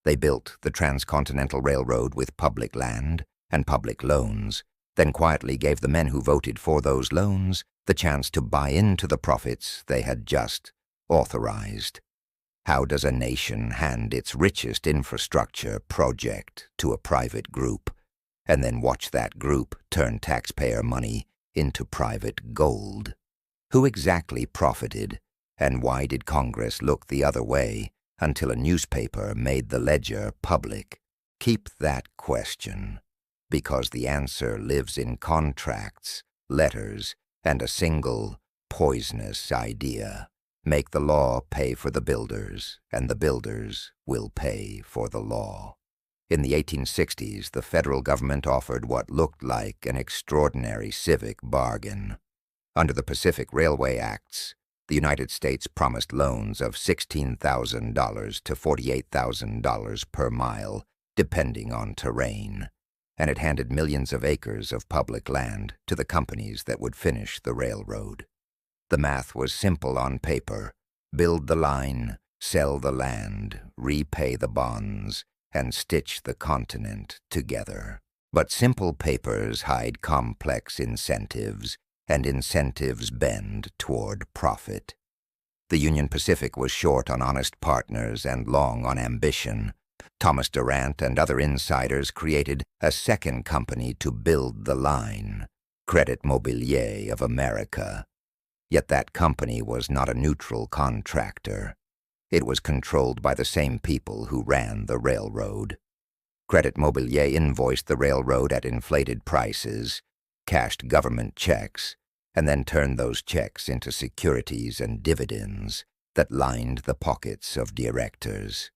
They built the Transcontinental Railroad with public land and public loans, then quietly gave the men who voted for those loans the chance to buy into the profits they had just authorized. How does a nation hand its richest infrastructure project to a private group, and then watch that group turn taxpayer money into private gold? Who exactly profited, and why did Congress look the other way until a newspaper made the ledger public? Keep that question, because the answer lives in contracts, letters, and a single poisonous idea. Make the law pay for the builders, and the builders will pay for the law. In the 1860s, the federal government offered what looked like an extraordinary civic bargain. Under the Pacific Railway Acts, the United States promised loans of $16,000 to $48,000 per mile, depending on terrain, and it handed millions of acres of public land to the companies that would finish the railroad. The math was simple on paper: build the line, sell the land, repay the bonds, and stitch the continent together. But simple papers hide complex incentives, and incentives bend toward profit. The Union Pacific was short on honest partners and long on ambition. Thomas Durant and other insiders created a second company to build the line, Crédit Mobilier of America. Yet that company was not a neutral contractor. It was controlled by the same people who ran the railroad. Crédit Mobilier invoiced the railroad at inflated prices, cashed government checks, and then turned those checks into securities and dividends that lined the pockets of directors.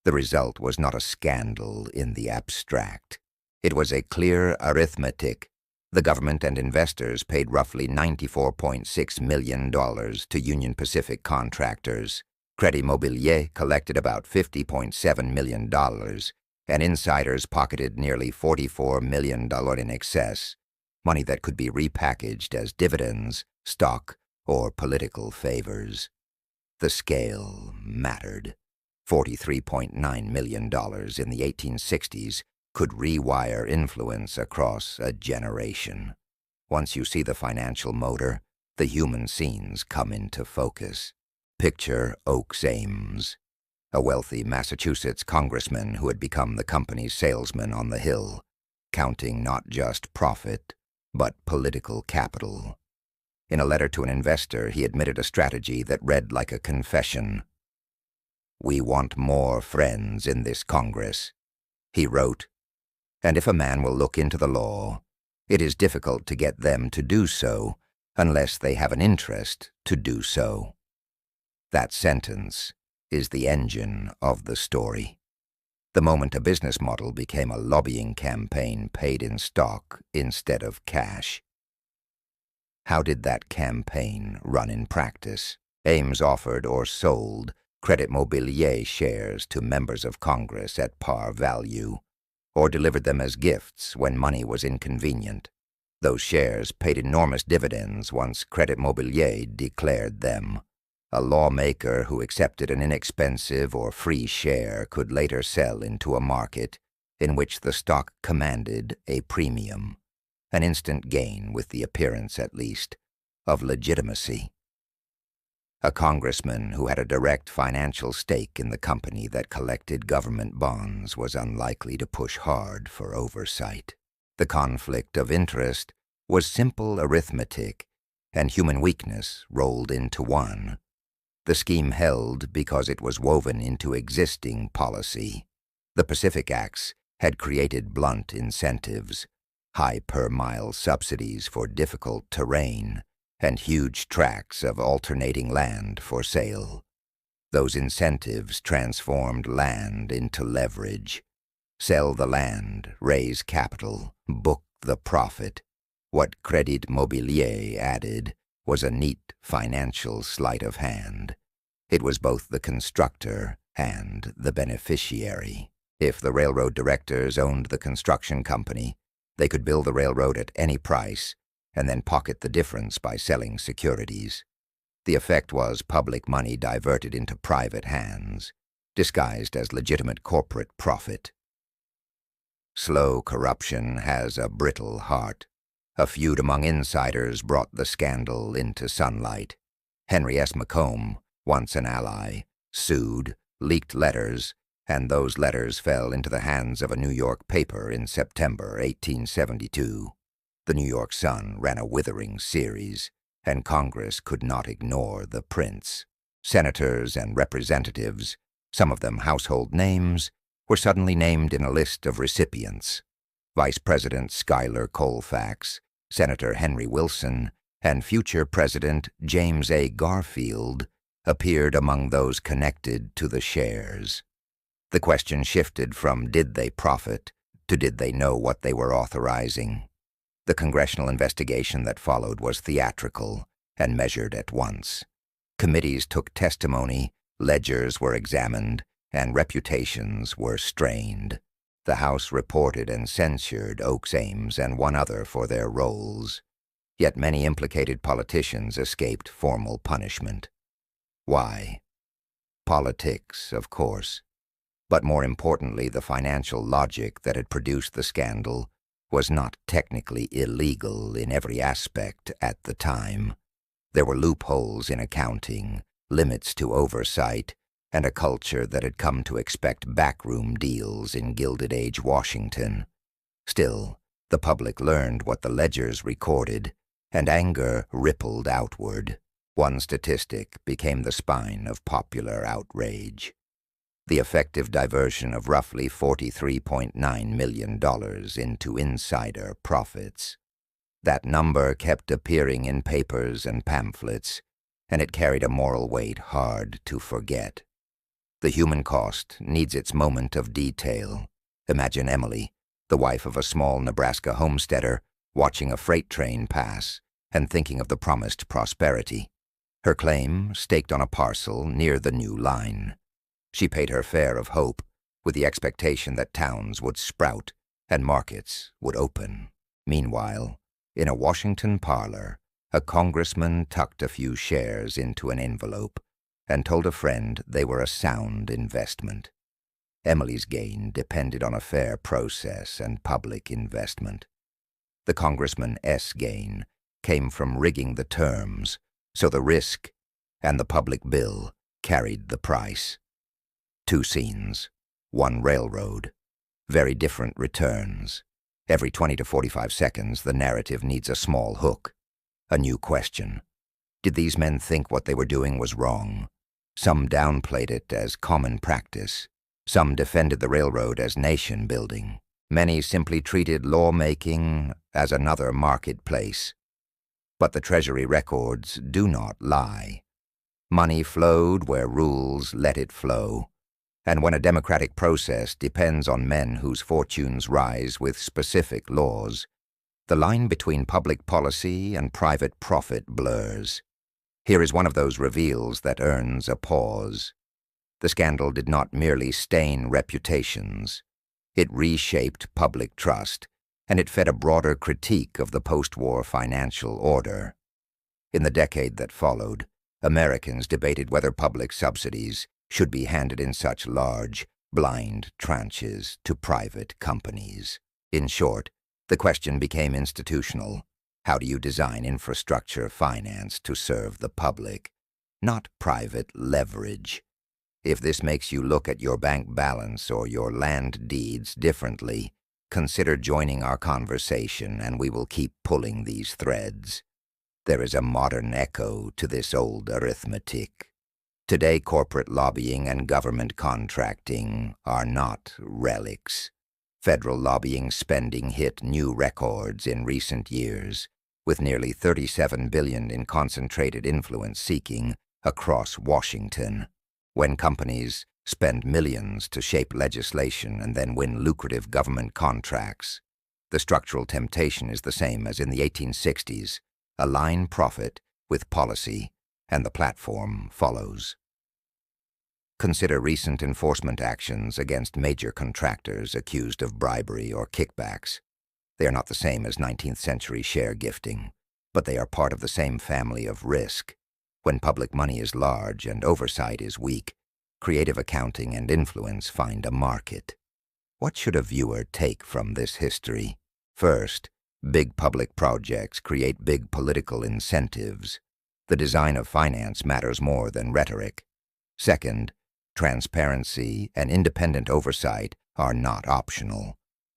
The result was not a scandal in the abstract. It was a clear arithmetic. The government and investors paid roughly $94.6 million to Union Pacific contractors. Crédit Mobilier collected about $50.7 million, and insiders pocketed nearly $44 million in excess, money that could be repackaged as dividends, stock, or political favors. The scale mattered. $43.9 million in the 1860s could rewire influence across a generation. Once you see the financial motor, the human scenes come into focus. Picture Oakes Ames, a wealthy Massachusetts congressman who had become the company's salesman on the Hill, counting not just profit, but political capital. In a letter to an investor, he admitted a strategy that read like a confession. "We want more friends in this Congress," he wrote, "and if a man will look into the law, it is difficult to get them to do so unless they have an interest to do so." That sentence is the engine of the story. The moment a business model became a lobbying campaign paid in stock instead of cash. How did that campaign run in practice? Ames offered or sold Crédit Mobilier shares to members of Congress at par value, or delivered them as gifts when money was inconvenient. Those shares paid enormous dividends once Crédit Mobilier declared them. A lawmaker who accepted an inexpensive or free share could later sell into a market in which the stock commanded a premium, an instant gain with the appearance, at least, of legitimacy. A congressman who had a direct financial stake in the company that collected government bonds was unlikely to push hard for oversight. The conflict of interest was simple arithmetic, and human weakness rolled into one. The scheme held because it was woven into existing policy. The Pacific Acts had created blunt incentives, high per-mile subsidies for difficult terrain, and huge tracts of alternating land for sale. Those incentives transformed land into leverage. Sell the land, raise capital, book the profit. What Crédit Mobilier added was a neat financial sleight of hand. It was both the constructor and the beneficiary. If the railroad directors owned the construction company, they could build the railroad at any price and then pocket the difference by selling securities. The effect was public money diverted into private hands. disguised as legitimate corporate profit. Slow corruption has a brittle heart. A feud among insiders brought the scandal into sunlight. Henry S. McComb, once an ally, sued, leaked letters, and those letters fell into the hands of a New York paper in September 1872. The New York Sun ran a withering series, and Congress could not ignore the prints. Senators and representatives, some of them household names, were suddenly named in a list of recipients. Vice President Schuyler Colfax, Senator Henry Wilson, and future President James A. Garfield appeared among those connected to the shares. The question shifted from did they profit to did they know what they were authorizing. The congressional investigation that followed was theatrical and measured at once. Committees took testimony, ledgers were examined, and reputations were strained. The House reported and censured Oakes Ames and one other for their roles. Yet many implicated politicians escaped formal punishment. Why? Politics, of course. But more importantly, the financial logic that had produced the scandal was not technically illegal in every aspect at the time. There were loopholes in accounting, limits to oversight, and a culture that had come to expect backroom deals in Gilded Age Washington. Still, the public learned what the ledgers recorded, and anger rippled outward. One statistic became the spine of popular outrage. The effective diversion of roughly $43.9 million into insider profits. That number kept appearing in papers and pamphlets, and it carried a moral weight hard to forget. The human cost needs its moment of detail. Imagine Emily, the wife of a small Nebraska homesteader, watching a freight train pass and thinking of the promised prosperity. Her claim staked on a parcel near the new line. She paid her fare of hope with the expectation that towns would sprout and markets would open. Meanwhile, in a Washington parlor, a congressman tucked a few shares into an envelope and told a friend they were a sound investment. Emily's gain depended on a fair process and public investment. The congressman's gain came from rigging the terms, so the risk and the public bill carried the price. Two scenes, one railroad, very different returns. Every 20 to 45 seconds, the narrative needs a small hook, a new question. Did these men think what they were doing was wrong? Some downplayed it as common practice. Some defended the railroad as nation-building. Many simply treated lawmaking as another marketplace. But the Treasury records do not lie. Money flowed where rules let it flow. And when a democratic process depends on men whose fortunes rise with specific laws, the line between public policy and private profit blurs. Here is one of those reveals that earns a pause. The scandal did not merely stain reputations. It reshaped public trust, and it fed a broader critique of the post-war financial order. In the decade that followed, Americans debated whether public subsidies should be handed in such large, blind tranches to private companies. In short, the question became institutional. How do you design infrastructure finance to serve the public, not private leverage? If this makes you look at your bank balance or your land deeds differently, consider joining our conversation and we will keep pulling these threads. There is a modern echo to this old arithmetic. Today, corporate lobbying and government contracting are not relics. Federal lobbying spending hit new records in recent years, with nearly $37 billion in concentrated influence seeking across Washington. When companies spend millions to shape legislation and then win lucrative government contracts, the structural temptation is the same as in the 1860s: align profit with policy, and the platform follows. Consider recent enforcement actions against major contractors accused of bribery or kickbacks. They are not the same as 19th century share gifting, but they are part of the same family of risk. When public money is large and oversight is weak, creative accounting and influence find a market. What should a viewer take from this history? First, big public projects create big political incentives. The design of finance matters more than rhetoric. Second, transparency and independent oversight are not optional.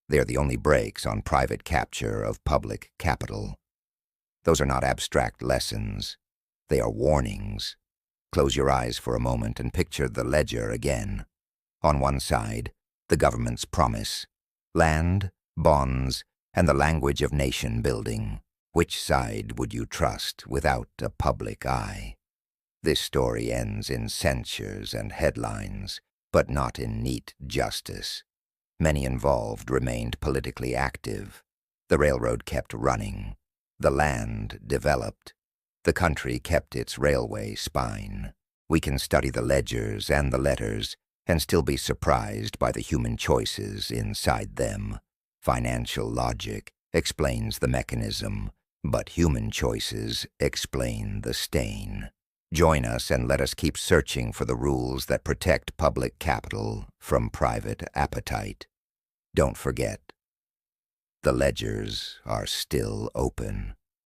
They're the only brakes on private capture of public capital. Those are not abstract lessons. They are warnings. Close your eyes for a moment and picture the ledger again. On one side, the government's promise, land, bonds, and the language of nation building. Which side would you trust without a public eye? This story ends in censures and headlines, but not in neat justice. Many involved remained politically active. The railroad kept running. The land developed. The country kept its railway spine. We can study the ledgers and the letters and still be surprised by the human choices inside them. Financial logic explains the mechanism, but human choices explain the stain. Join us and let us keep searching for the rules that protect public capital from private appetite. Don't forget, the ledgers are still open.